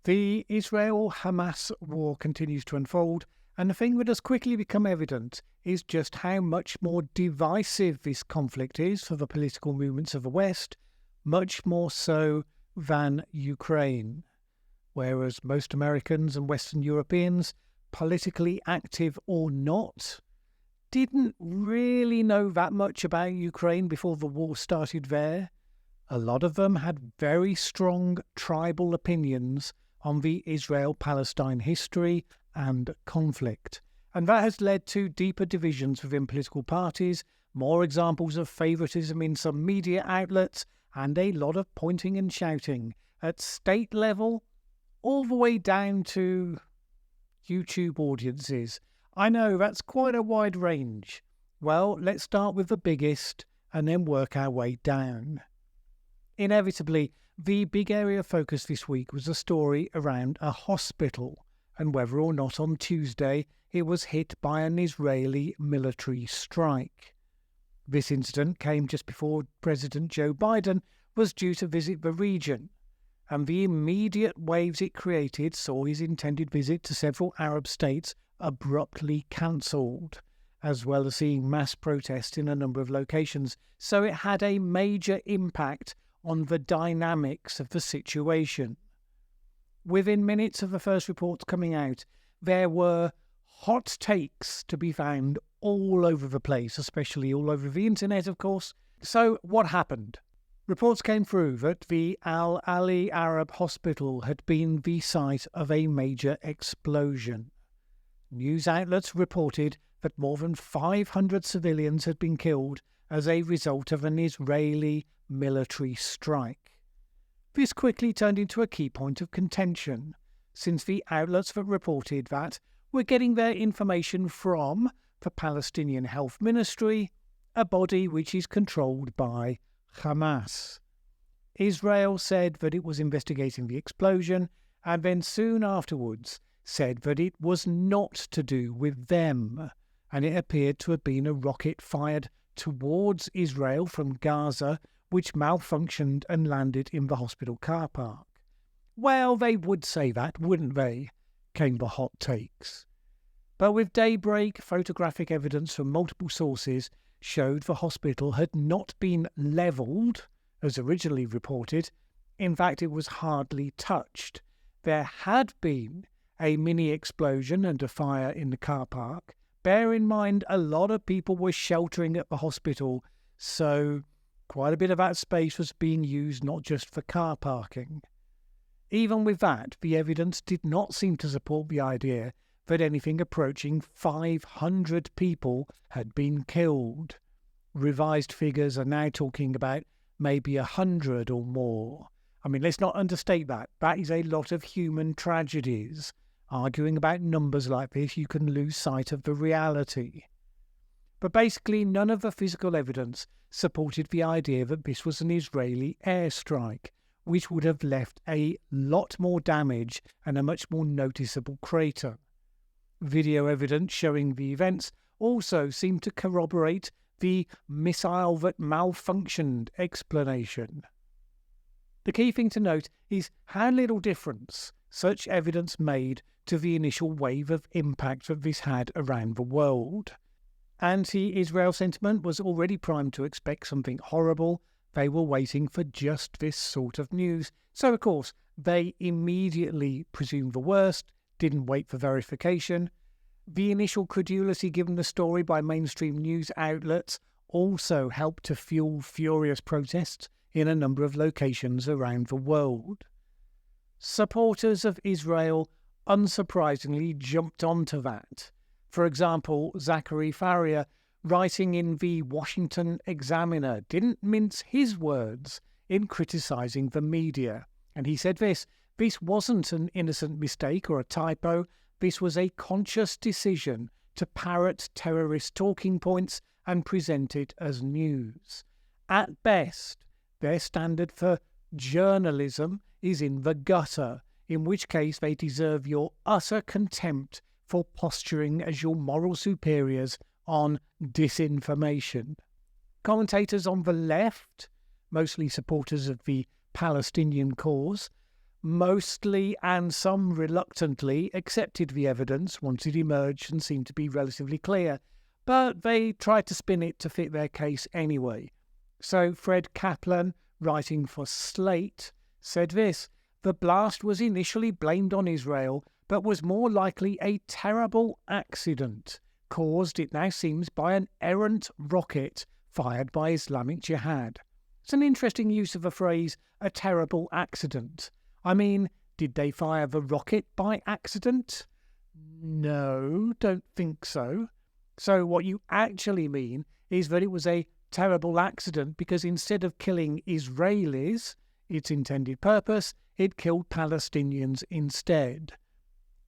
The Israel-Hamas war continues to unfold, and the thing that has quickly become evident is just how much more divisive this conflict is for the political movements of the West, much more so than Ukraine. Whereas most Americans and Western Europeans, politically active or not, didn't really know that much about Ukraine before the war started there. A lot of them had very strong tribal opinions on the Israel-Palestine history and conflict. And that has led to deeper divisions within political parties, more examples of favouritism in some media outlets, and a lot of pointing and shouting at state level, all the way down to YouTube audiences. I know that's quite a wide range. Well, let's start with the biggest and then work our way down. Inevitably, the big area of focus this week was a story around a hospital and whether or not on Tuesday it was hit by an Israeli military strike. This incident came just before President Joe Biden was due to visit the region, and the immediate waves it created saw his intended visit to several Arab states abruptly cancelled, as well as seeing mass protests in a number of locations. So it had a major impact on the dynamics of the situation. Within minutes of the first reports coming out, there were hot takes to be found all over the place, especially all over the internet, of course. So what happened? Reports came through that the Al Ali Arab Hospital had been the site of a major explosion. News outlets reported that more than 500 civilians had been killed as a result of an Israeli military strike. This quickly turned into a key point of contention, since the outlets that reported that were getting their information from the Palestinian Health Ministry, a body which is controlled by Hamas. Israel said that it was investigating the explosion, and then soon afterwards said that it was not to do with them, and it appeared to have been a rocket fired towards Israel from Gaza, which malfunctioned and landed in the hospital car park. Well, they would say that, wouldn't they? Came the hot takes. But with daybreak, photographic evidence from multiple sources showed the hospital had not been levelled, as originally reported. In fact, it was hardly touched. There had been a mini explosion and a fire in the car park. Bear in mind, a lot of people were sheltering at the hospital, so quite a bit of that space was being used not just for car parking. Even with that, the evidence did not seem to support the idea that anything approaching 500 people had been killed. Revised figures are now talking about maybe 100 or more. I mean, let's not understate that. That is a lot of human tragedies. Arguing about numbers like this, you can lose sight of the reality. But basically, none of the physical evidence supported the idea that this was an Israeli airstrike, which would have left a lot more damage and a much more noticeable crater. Video evidence showing the events also seemed to corroborate the missile that malfunctioned explanation. The key thing to note is how little difference such evidence made to the initial wave of impact that this had around the world. Anti-Israel sentiment was already primed to expect something horrible. They were waiting for just this sort of news. So, of course, they immediately presumed the worst, didn't wait for verification. The initial credulity given the story by mainstream news outlets also helped to fuel furious protests in a number of locations around the world. Supporters of Israel unsurprisingly jumped onto that. For example, Zachary Faria, writing in the Washington Examiner, didn't mince his words in criticising the media. And he said this wasn't an innocent mistake or a typo, this was a conscious decision to parrot terrorist talking points and present it as news. At best, their standard for journalism is in the gutter, in which case they deserve your utter contempt for posturing as your moral superiors on disinformation. Commentators on the left, mostly supporters of the Palestinian cause, mostly and some reluctantly accepted the evidence once it emerged and seemed to be relatively clear, but they tried to spin it to fit their case anyway. So Fred Kaplan, writing for Slate, said this: "The blast was initially blamed on Israel, but was more likely a terrible accident, caused, it now seems, by an errant rocket fired by Islamic Jihad." It's an interesting use of the phrase, a terrible accident. I mean, did they fire the rocket by accident? No, don't think so. So what you actually mean is that it was a terrible accident because instead of killing Israelis, its intended purpose, it killed Palestinians instead.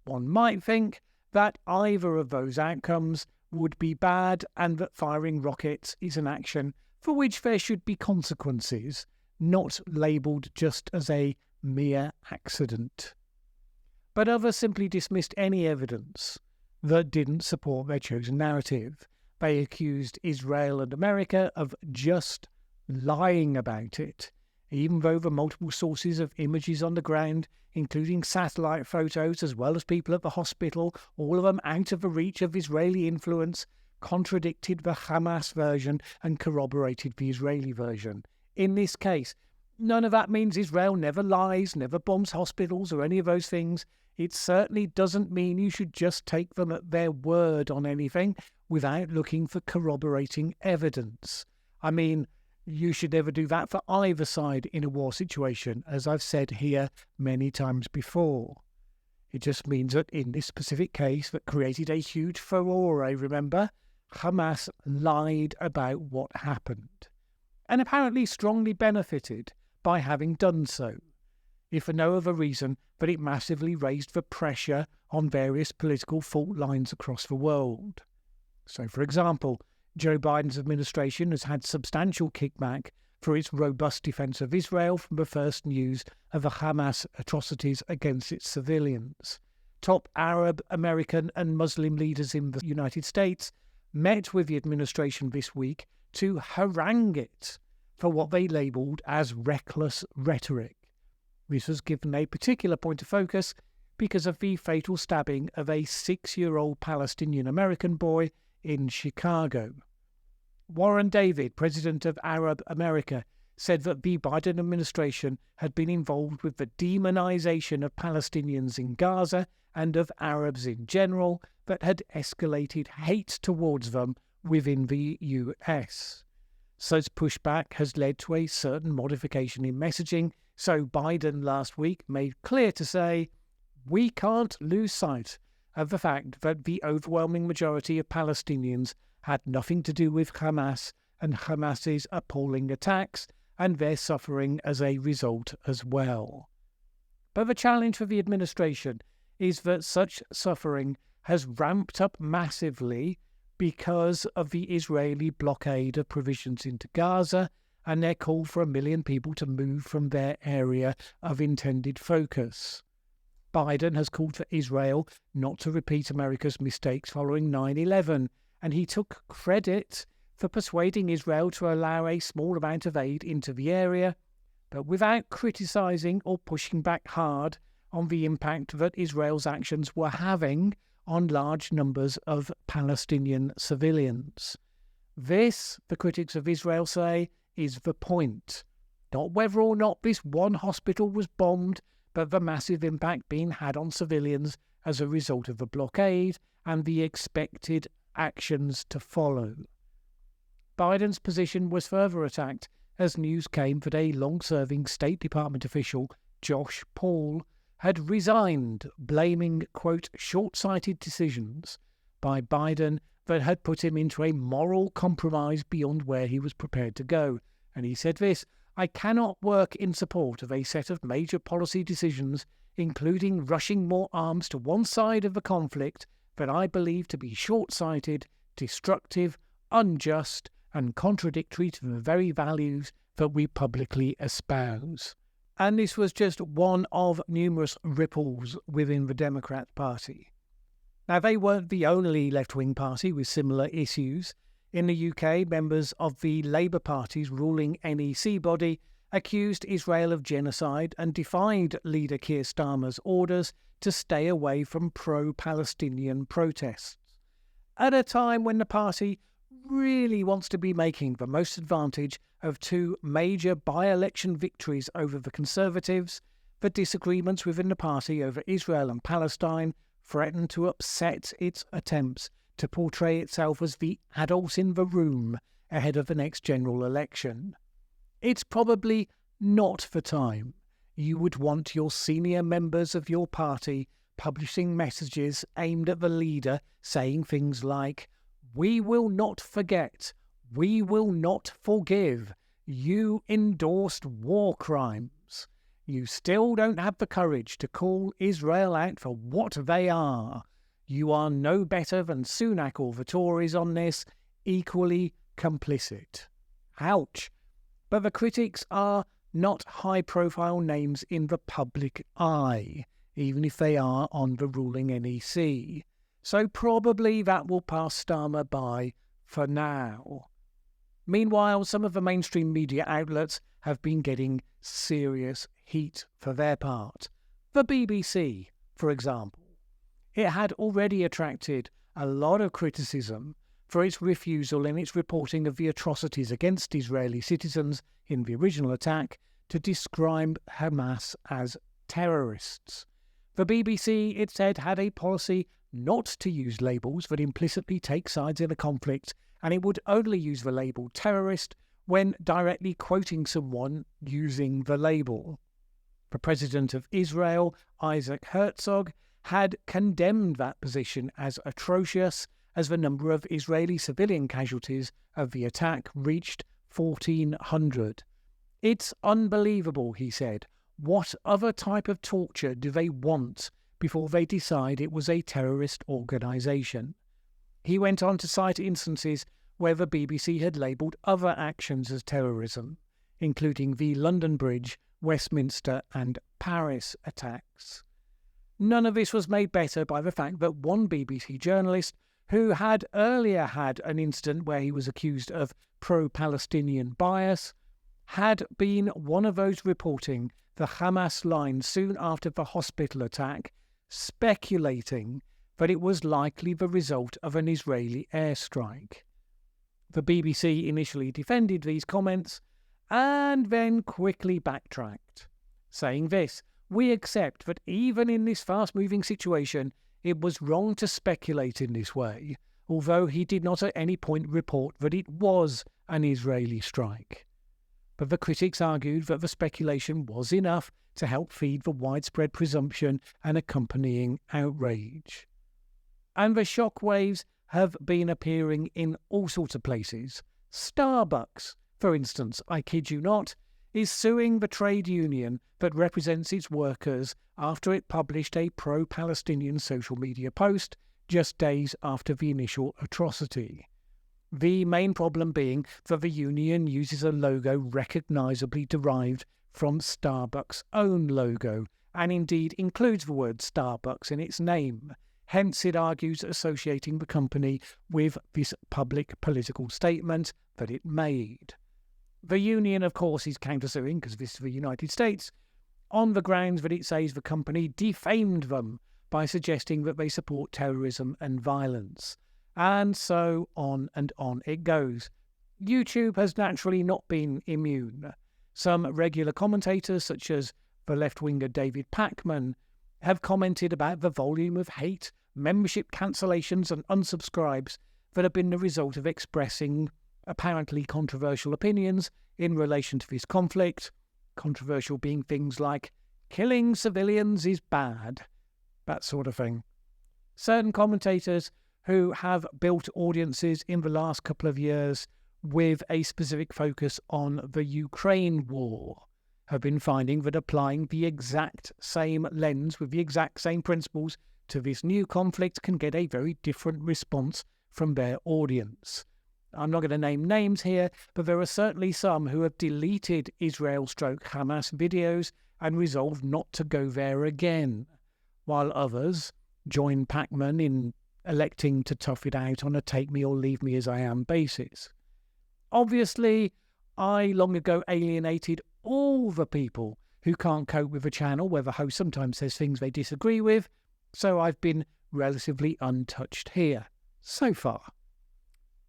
One might think that either of those outcomes would be bad and that firing rockets is an action for which there should be consequences, not labelled just as a mere accident. But others simply dismissed any evidence that didn't support their chosen narrative. They accused Israel and America of just lying about it, even though the multiple sources of images on the ground, including satellite photos as well as people at the hospital, all of them out of the reach of Israeli influence, contradicted the Hamas version and corroborated the Israeli version. In this case, none of that means Israel never lies, never bombs hospitals or any of those things. It certainly doesn't mean you should just take them at their word on anything without looking for corroborating evidence. I mean, you should never do that for either side in a war situation, as I've said here many times before. It just means that in this specific case that created a huge furore, remember, Hamas lied about what happened, and apparently strongly benefited by having done so, if for no other reason that it massively raised the pressure on various political fault lines across the world. So, for example, Joe Biden's administration has had substantial kickback for its robust defence of Israel from the first news of the Hamas atrocities against its civilians. Top Arab, American and Muslim leaders in the United States met with the administration this week to harangue it for what they labelled as reckless rhetoric. This was given a particular point of focus because of the fatal stabbing of a 6-year-old Palestinian-American boy in Chicago. Warren David, president of Arab America, said that the Biden administration had been involved with the demonization of Palestinians in Gaza and of Arabs in general that had escalated hate towards them within the US. Such pushback has led to a certain modification in messaging, so Biden last week made clear to say, "We can't lose sight of the fact that the overwhelming majority of Palestinians had nothing to do with Hamas and Hamas's appalling attacks and their suffering as a result as well." But the challenge for the administration is that such suffering has ramped up massively because of the Israeli blockade of provisions into Gaza and their call for 1 million people to move from their area of intended focus. Biden has called for Israel not to repeat America's mistakes following 9/11, and he took credit for persuading Israel to allow a small amount of aid into the area, but without criticising or pushing back hard on the impact that Israel's actions were having on large numbers of Palestinian civilians. This, the critics of Israel say, is the point. Not whether or not this one hospital was bombed, but the massive impact being had on civilians as a result of the blockade and the expected actions to follow. Biden's position was further attacked as news came that a long-serving State Department official, Josh Paul, had resigned, blaming, quote, short-sighted decisions by Biden that had put him into a moral compromise beyond where he was prepared to go. And he said this, "I cannot work in support of a set of major policy decisions, including rushing more arms to one side of the conflict, that I believe to be short-sighted, destructive, unjust, and contradictory to the very values that we publicly espouse." And this was just one of numerous ripples within the Democrat Party. Now, they weren't the only left-wing party with similar issues. In the UK, members of the Labour Party's ruling NEC body accused Israel of genocide and defied leader Keir Starmer's orders to stay away from pro-Palestinian protests. At a time when the party really wants to be making the most advantage of two major by-election victories over the Conservatives, the disagreements within the party over Israel and Palestine threaten to upset its attempts to portray itself as the adult in the room ahead of the next general election. It's probably not the time you would want your senior members of your party publishing messages aimed at the leader saying things like, "We will not forget, we will not forgive, you endorsed war crimes. You still don't have the courage to call Israel out for what they are. You are no better than Sunak or the Tories on this, equally complicit." Ouch. But the critics are not high-profile names in the public eye, even if they are on the ruling NEC. So probably that will pass Starmer by for now. Meanwhile, some of the mainstream media outlets have been getting serious heat for their part. The BBC, for example. It had already attracted a lot of criticism for its refusal in its reporting of the atrocities against Israeli citizens in the original attack to describe Hamas as terrorists. The BBC, it said, had a policy not to use labels that implicitly take sides in a conflict, and it would only use the label terrorist when directly quoting someone using the label. The President of Israel, Isaac Herzog, had condemned that position as atrocious, as the number of Israeli civilian casualties of the attack reached 1,400. "It's unbelievable," he said. "What other type of torture do they want before they decide it was a terrorist organisation?" He went on to cite instances where the BBC had labelled other actions as terrorism, including the London Bridge, Westminster and Paris attacks. None of this was made better by the fact that one BBC journalist, who had earlier had an incident where he was accused of pro-Palestinian bias, had been one of those reporting the Hamas line soon after the hospital attack, speculating that it was likely the result of an Israeli airstrike. The BBC initially defended these comments and then quickly backtracked, saying this: "We accept that even in this fast-moving situation, it was wrong to speculate in this way, although he did not at any point report that it was an Israeli strike." But the critics argued that the speculation was enough to help feed the widespread presumption and accompanying outrage. And the shockwaves have been appearing in all sorts of places. Starbucks, for instance, I kid you not, is suing the trade union that represents its workers after it published a pro-Palestinian social media post just days after the initial atrocity. The main problem being that the union uses a logo recognisably derived from Starbucks' own logo, and indeed includes the word Starbucks in its name. Hence, it argues associating the company with this public political statement that it made. The union, of course, is countersuing, because this is the United States, on the grounds that it says the company defamed them by suggesting that they support terrorism and violence. And so on and on it goes. YouTube has naturally not been immune. Some regular commentators, such as the left-winger David Pachman, have commented about the volume of hate, membership cancellations and unsubscribes that have been the result of expressing apparently controversial opinions in relation to this conflict, controversial being things like killing civilians is bad, that sort of thing. Certain commentators who have built audiences in the last couple of years with a specific focus on the Ukraine war have been finding that applying the exact same lens with the exact same principles to this new conflict can get a very different response from their audience. I'm not going to name names here, but there are certainly some who have deleted Israel/Hamas videos and resolved not to go there again, while others join Pachman in electing to tough it out on a take me or leave me as I am basis. Obviously, I long ago alienated all the people who can't cope with a channel where the host sometimes says things they disagree with, so I've been relatively untouched here so far.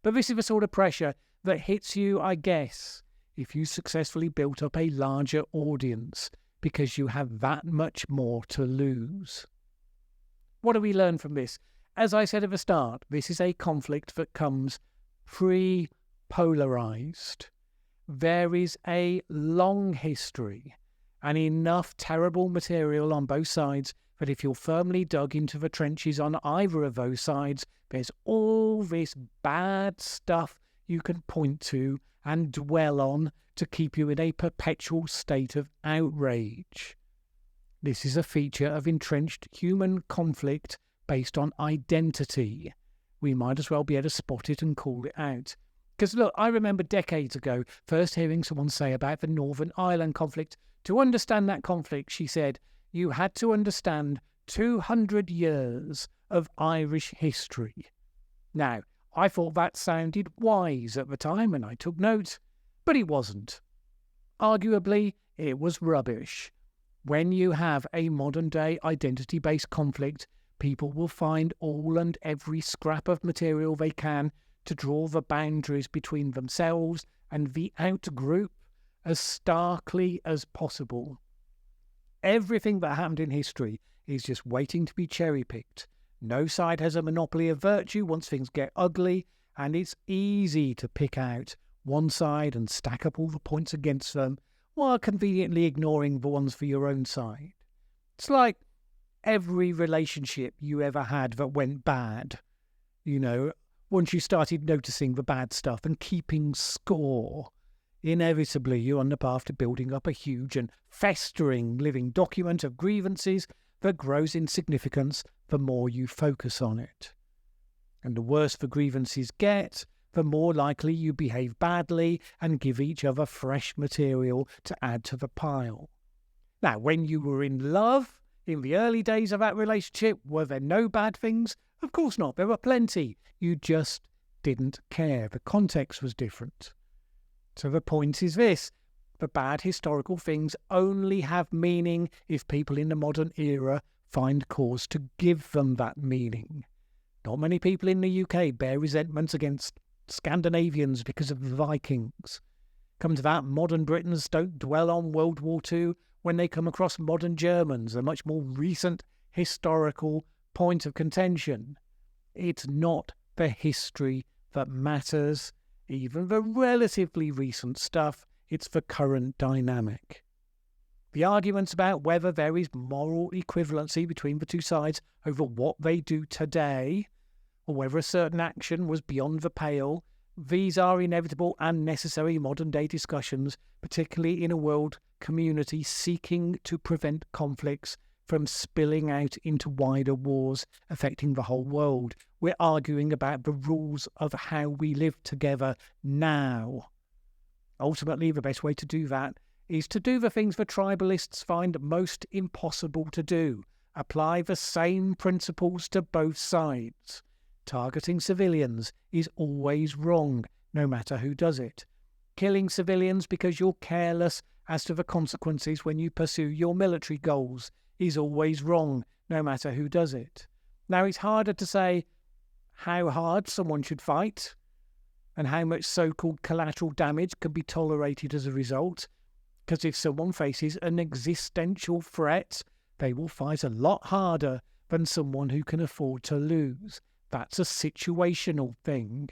But this is the sort of pressure that hits you, I guess, if you successfully built up a larger audience, because you have that much more to lose. What do we learn from this? As I said at the start, this is a conflict that comes pre-polarized. There is a long history and enough terrible material on both sides that if you're firmly dug into the trenches on either of those sides, there's all this bad stuff you can point to and dwell on to keep you in a perpetual state of outrage. This is a feature of entrenched human conflict based on identity. We might as well be able to spot it and call it out. Because look, I remember decades ago first hearing someone say about the Northern Ireland conflict. To understand that conflict, she said, you had to understand 200 years of Irish history. Now, I thought that sounded wise at the time and I took note, but it wasn't. Arguably, it was rubbish. When you have a modern-day identity-based conflict, people will find all and every scrap of material they can to draw the boundaries between themselves and the out-group as starkly as possible. Everything that happened in history is just waiting to be cherry-picked. No side has a monopoly of virtue once things get ugly, and it's easy to pick out one side and stack up all the points against them, while conveniently ignoring the ones for your own side. It's like every relationship you ever had that went bad. You know, once you started noticing the bad stuff and keeping score, inevitably you're on the path to building up a huge and festering living document of grievances that grows in significance the more you focus on it. And the worse the grievances get, the more likely you behave badly and give each other fresh material to add to the pile. Now, when you were in love, in the early days of that relationship, were there no bad things? Of course not. There were plenty. You just didn't care. The context was different. So the point is this. The bad historical things only have meaning if people in the modern era find cause to give them that meaning. Not many people in the UK bear resentments against Scandinavians because of the Vikings. Come to that, modern Britons don't dwell on World War II when they come across modern Germans, a much more recent historical point of contention. It's not the history that matters, even the relatively recent stuff, it's the current dynamic. The arguments about whether there is moral equivalency between the two sides over what they do today, or whether a certain action was beyond the pale, these are inevitable and necessary modern-day discussions, particularly in a world community seeking to prevent conflicts from spilling out into wider wars affecting the whole world. We're arguing about the rules of how we live together now. Ultimately, the best way to do that is to do the things the tribalists find most impossible to do. Apply the same principles to both sides. Targeting civilians is always wrong, no matter who does it. Killing civilians because you're careless as to the consequences when you pursue your military goals is always wrong, no matter who does it. Now, it's harder to say how hard someone should fight and how much so-called collateral damage can be tolerated as a result, because if someone faces an existential threat, they will fight a lot harder than someone who can afford to lose. That's a situational thing.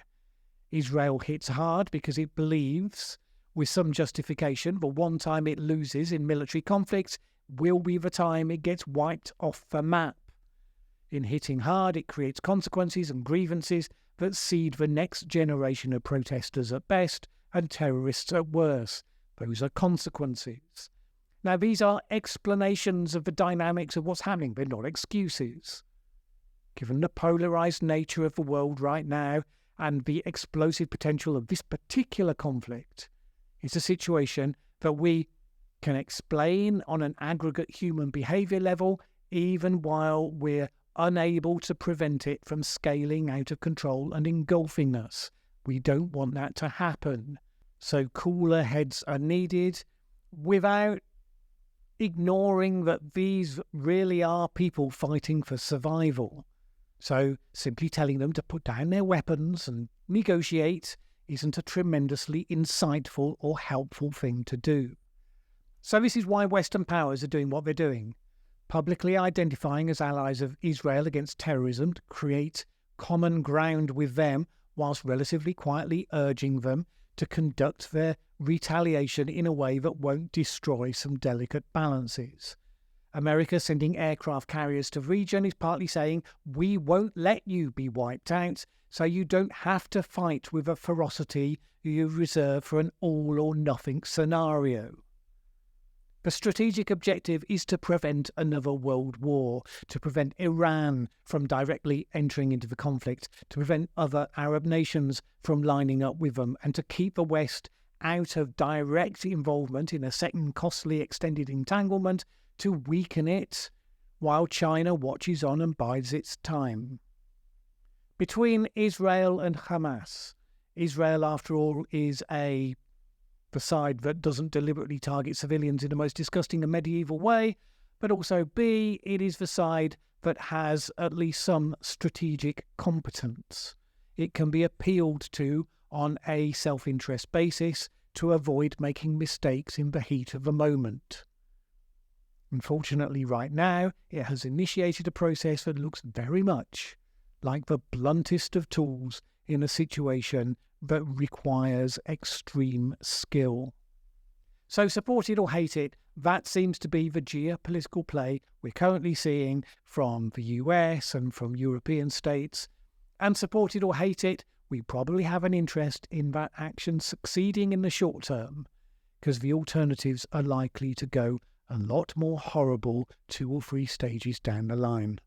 Israel hits hard because it believes, with some justification, the one time it loses in military conflicts will be the time it gets wiped off the map. In hitting hard, it creates consequences and grievances that seed the next generation of protesters at best and terrorists at worst. Those are consequences. Now, these are explanations of the dynamics of what's happening. They're not excuses. Given the polarized nature of the world right now and the explosive potential of this particular conflict, it's a situation that we can explain on an aggregate human behavior level, even while we're unable to prevent it from scaling out of control and engulfing us. We don't want that to happen. So cooler heads are needed. without ignoring that these really are people fighting for survival. So simply telling them to put down their weapons and negotiate isn't a tremendously insightful or helpful thing to do. So this is why Western powers are doing what they're doing, publicly identifying as allies of Israel against terrorism to create common ground with them, whilst relatively quietly urging them to conduct their retaliation in a way that won't destroy some delicate balances. America sending aircraft carriers to the region is partly saying, we won't let you be wiped out, so you don't have to fight with a ferocity you reserve for an all-or-nothing scenario. The strategic objective is to prevent another world war, to prevent Iran from directly entering into the conflict, to prevent other Arab nations from lining up with them, and to keep the West out of direct involvement in a second costly extended entanglement, to weaken it, while China watches on and bides its time. Between Israel and Hamas, Israel, after all, is the side that doesn't deliberately target civilians in the most disgusting and medieval way, but also B, it is the side that has at least some strategic competence. It can be appealed to on a self-interest basis to avoid making mistakes in the heat of the moment. Unfortunately, right now, it has initiated a process that looks very much like the bluntest of tools in a situation that requires extreme skill. So support it or hate it, that seems to be the geopolitical play we're currently seeing from the US and from European states. And support it or hate it, we probably have an interest in that action succeeding in the short term, because the alternatives are likely to go a lot more horrible 2 or 3 stages down the line.